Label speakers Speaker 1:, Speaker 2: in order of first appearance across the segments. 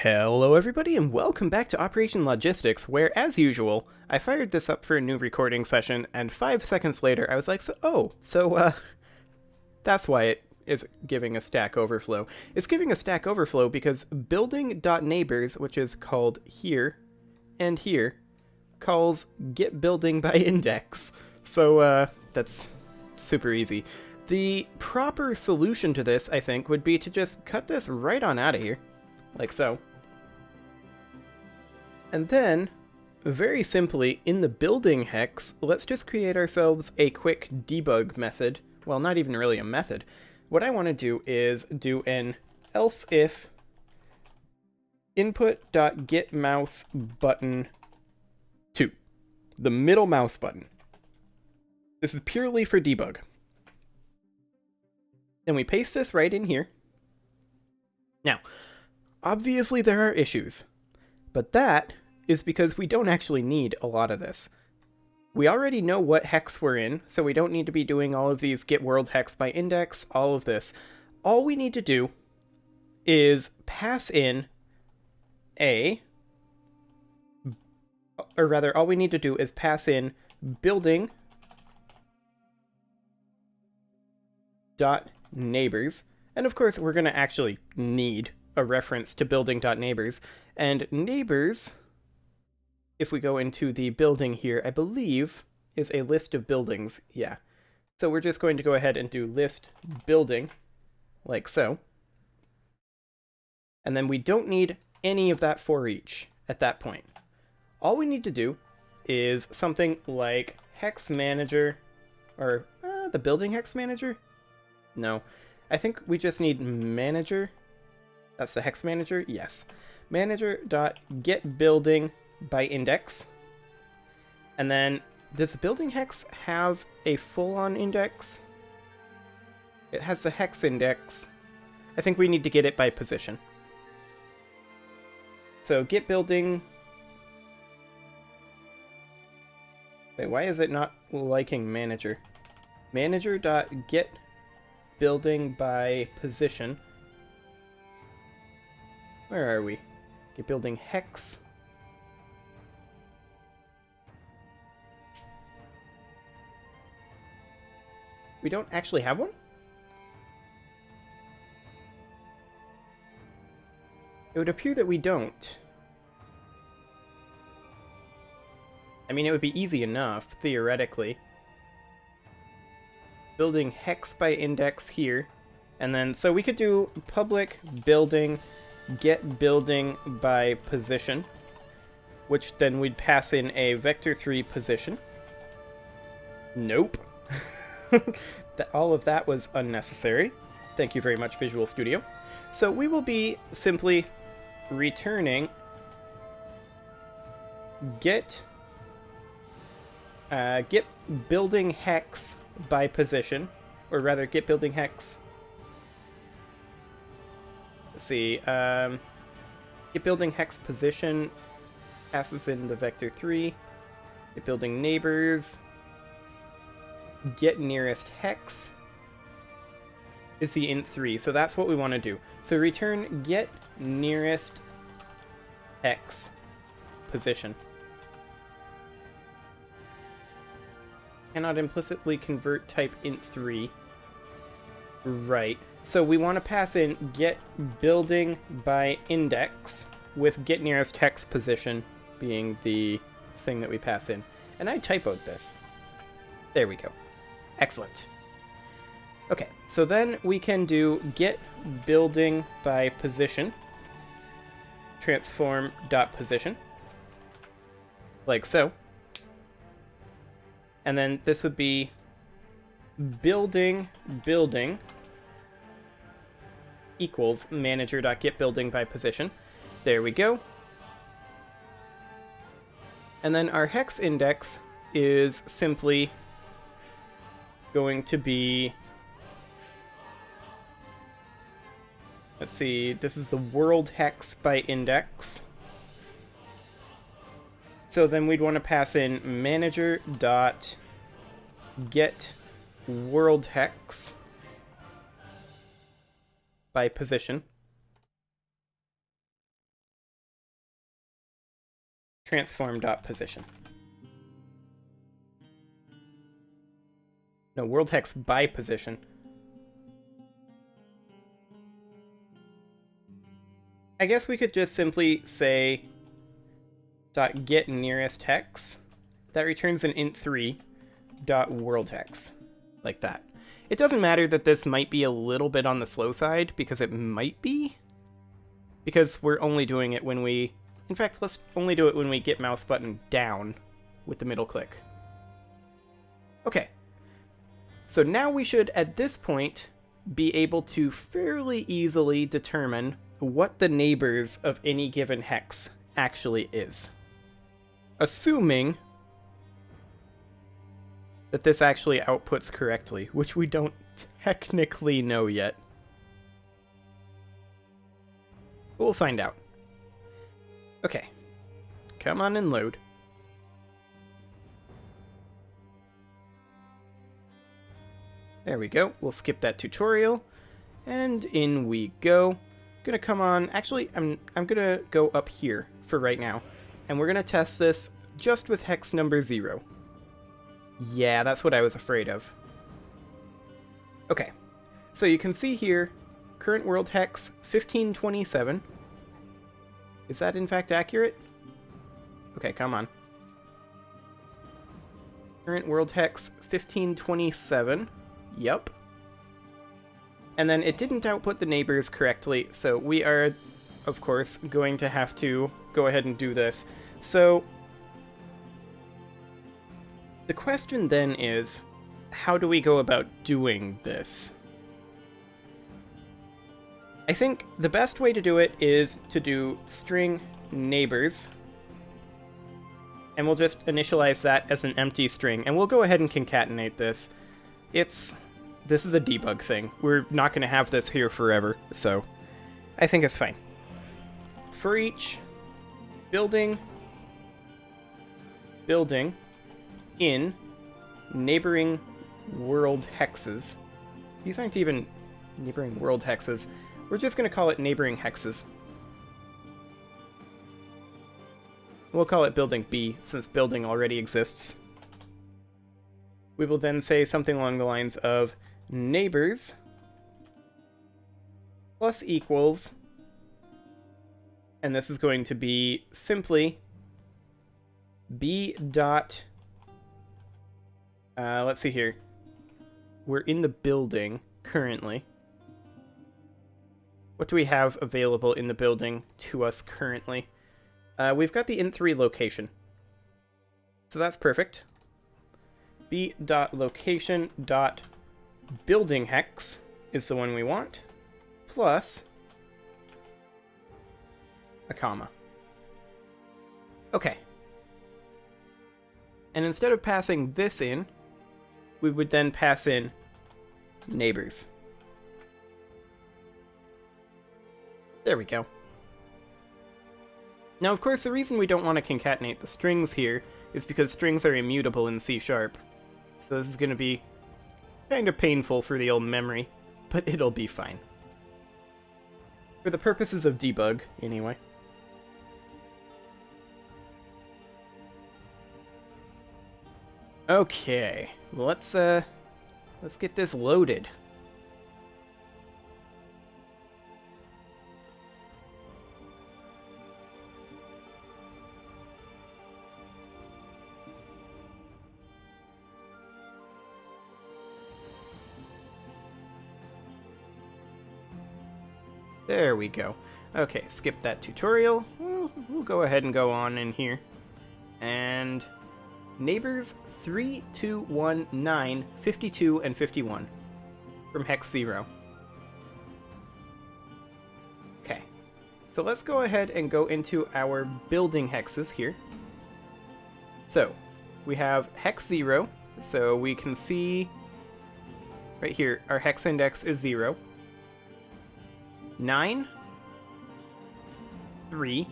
Speaker 1: Hello everybody and welcome back to Operation Logistics, where as usual, I fired this up for a new recording session and 5 seconds later I was like, that's why it is giving a Stack Overflow. It's giving a Stack Overflow because building.neighbors, which is called here and here, calls get building by index. So that's super easy. The proper solution to this, I think, would be to just cut this right on out of here. Like so. And then, very simply, in the building hex, let's just create ourselves a quick debug method. Well, not even really a method. What I want to do is do an else if input.getMouseButton 2. The middle mouse button. This is purely for debug. Then we paste this right in here. Now, obviously there are issues, but that is because we don't actually need a lot of this. We already know what hex we're in, so we don't need to be doing all of these get world hex by index, all of this. All we need to do is pass in all we need to do is pass in building dot neighbors, and of course we're going to actually need a reference to building.neighbors, and neighbors, if we go into the building here, I believe is a list of buildings. Yeah, so we're just going to go ahead and do list building like so, and then we don't need any of that for each at that point. All we need to do is something like Hex Manager, or the building Hex Manager. No, I think we just need manager. That's the Hex Manager, yes. Manager.getBuilding by index. And then, does the building hex have a full-on index? It has the hex index. I think we need to get it by position. So get building. Wait, why is it not liking manager? Manager.getBuilding by position. Where are we? Get building hex. We don't actually have one? It would appear that we don't. I mean, it would be easy enough, theoretically. Building hex by index here. And then, so we could do public building get building by position, which then we'd pass in a vector3 position. Nope. All of that was unnecessary. Thank you very much, Visual Studio. So we will be simply returning get building hex by position, or rather get building hex. Let's see, get building hex position passes in the vector3. Get building neighbors. Get nearest hex is the int3, so that's what we want to do. So return get nearest hex position. Cannot implicitly convert type int3. Right. So we want to pass in get building by index with get nearest hex position being the thing that we pass in. And I typoed this. There we go. Excellent. Okay, so then we can do get building by position, transform dot position, like so. And then this would be building equals manager.getBuilding by position. There we go. And then our hex index is simply going to be, let's see, this is the world hex by index. So then we'd want to pass in manager.getWorldHex by position. transform.position. No, world hex by position. I guess we could just simply say dot get nearest hex. That returns an int3 dot world hex, like that. It doesn't matter that this might be a little bit on the slow side, because it might be. Because we're only doing it when we... In fact, let's only do it when we get mouse button down with the middle click. Okay. So now we should, at this point, be able to fairly easily determine what the neighbors of any given hex actually is. Assuming that this actually outputs correctly, which we don't technically know yet. But we'll find out. Okay. Come on and load. There we go. We'll skip that tutorial. And in we go. Gonna come on. Actually, I'm gonna go up here for right now. And we're gonna test this just with hex number 0. Yeah, that's what I was afraid of. Okay. So you can see here, current world hex 1527. Is that in fact accurate? Okay, come on. Current world hex 1527. Yup. And then it didn't output the neighbors correctly, so we are, of course, going to have to go ahead and do this. So the question then is, how do we go about doing this? I think the best way to do it is to do string neighbors, and we'll just initialize that as an empty string, and we'll go ahead and concatenate this. This is a debug thing. We're not going to have this here forever, so I think it's fine. For each building in neighboring world hexes. These aren't even neighboring world hexes. We're just going to call it neighboring hexes. We'll call it building B, since building already exists. We will then say something along the lines of neighbors plus equals, and this is going to be simply b dot, let's see here. We're in the building currently. What do we have available in the building to us currently? We've got the int3 location. So that's perfect. b.location.building hex is the one we want, plus a comma. Okay. And instead of passing this in, we would then pass in neighbors. There we go. Now, of course, the reason we don't want to concatenate the strings here is because strings are immutable in C#. So this is going to be kind of painful for the old memory, but it'll be fine. For the purposes of debug, anyway. Okay, let's get this loaded. There we go. Okay, skip that tutorial. We'll go ahead and go on in here. And neighbors 3, 2, 1, 9, 52, and 51 from hex 0. Okay, so let's go ahead and go into our building hexes here. So we have hex 0, so we can see right here our hex index is 0. 9, 3,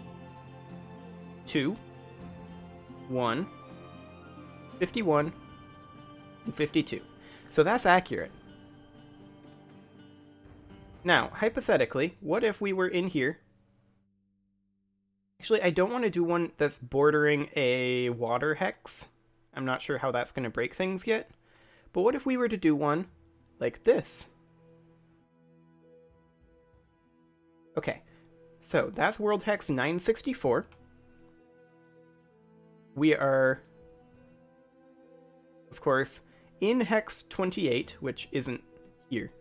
Speaker 1: 2, 1, 51, and 52. So that's accurate. Now, hypothetically, what if we were in here? Actually, I don't want to do one that's bordering a water hex. I'm not sure how that's going to break things yet. But what if we were to do one like this? Okay, so that's World Hex 964. We are, of course, in Hex 28, which isn't here.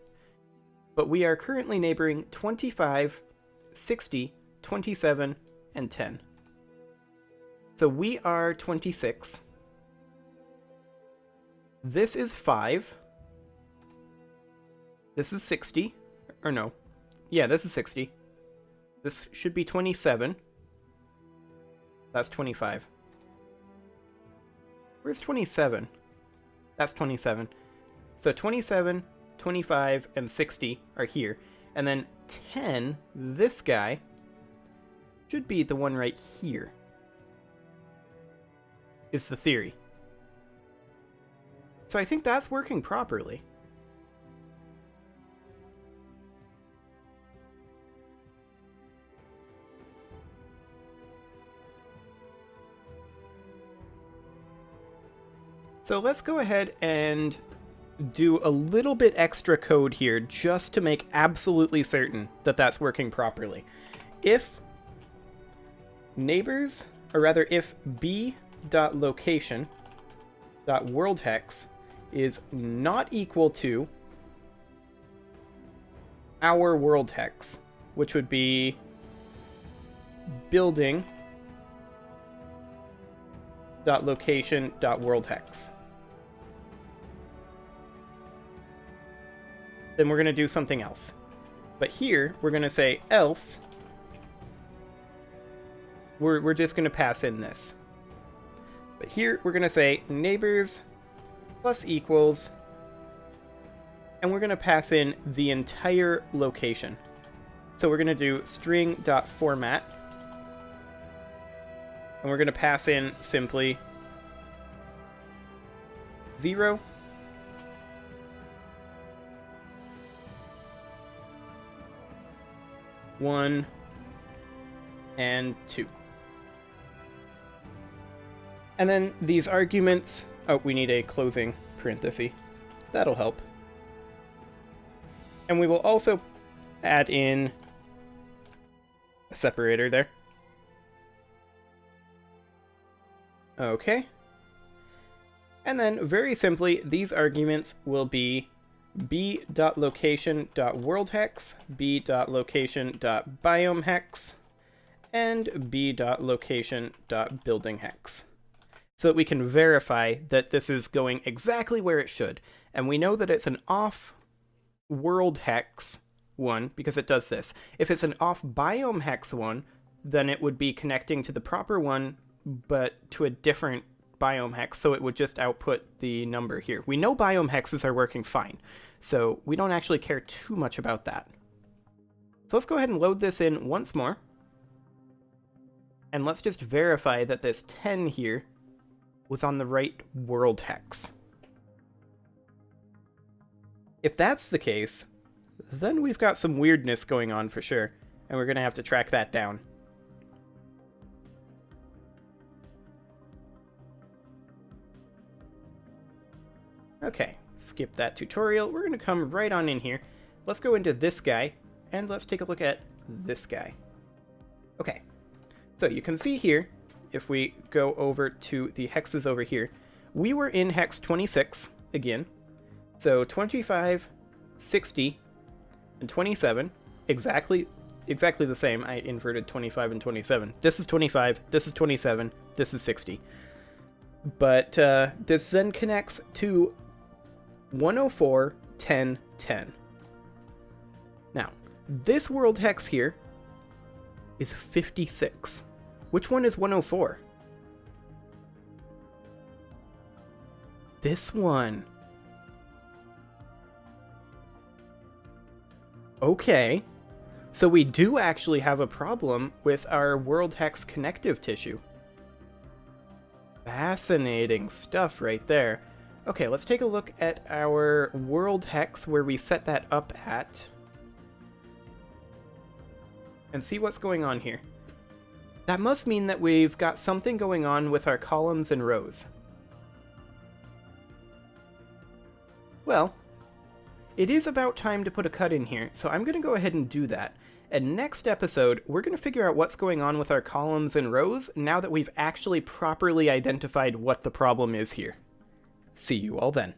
Speaker 1: But we are currently neighboring 25, 60, 27, and 10. So we are 26. This is 5. This is 60. Or no. Yeah, this is 60. This should be 27. That's 25. Where's 27? That's 27. So 27, 25, and 60 are here. And then 10, this guy, should be the one right here. Is the theory. So I think that's working properly. So let's go ahead and do a little bit extra code here just to make absolutely certain that that's working properly. If neighbors, or rather if b.location.worldHex is not equal to our world hex, which would be building.location.worldHex, then we're going to do something else. But here, we're going to say else. We're just going to pass in this. But here, we're going to say neighbors plus equals, and we're going to pass in the entire location. So we're going to do string.format, and we're going to pass in simply 0, 1, and 2. And then these arguments, oh, we need a closing parenthesis. That'll help. And we will also add in a separator there. Okay. And then, very simply, these arguments will be b.location.worldHex, b.location.biomeHex, and b.location.buildingHex. So that we can verify that this is going exactly where it should. And we know that it's an off world hex one because it does this. If it's an off biome hex one, then it would be connecting to the proper one, but to a different biome hex, so it would just output the number here. We know biome hexes are working fine, so we don't actually care too much about that. So let's go ahead and load this in once more. And let's just verify that this 10 here was on the right world hex. If that's the case, then we've got some weirdness going on for sure, and we're going to have to track that down. Okay, skip that tutorial. We're going to come right on in here. Let's go into this guy, and let's take a look at this guy. Okay, so you can see here, if we go over to the hexes over here, we were in hex 26 again. So 25, 60, and 27, exactly the same. I inverted 25 and 27. This is 25, this is 27, this is 60. But this then connects to 104, 10, 10. Now, this world hex here is 56. Which one is 104? This one. Okay. So we do actually have a problem with our world hex connective tissue. Fascinating stuff right there. Okay, let's take a look at our world hex where we set that up at and see what's going on here. That must mean that we've got something going on with our columns and rows. Well, it is about time to put a cut in here, so I'm going to go ahead and do that. And next episode, we're going to figure out what's going on with our columns and rows now that we've actually properly identified what the problem is here. See you all then.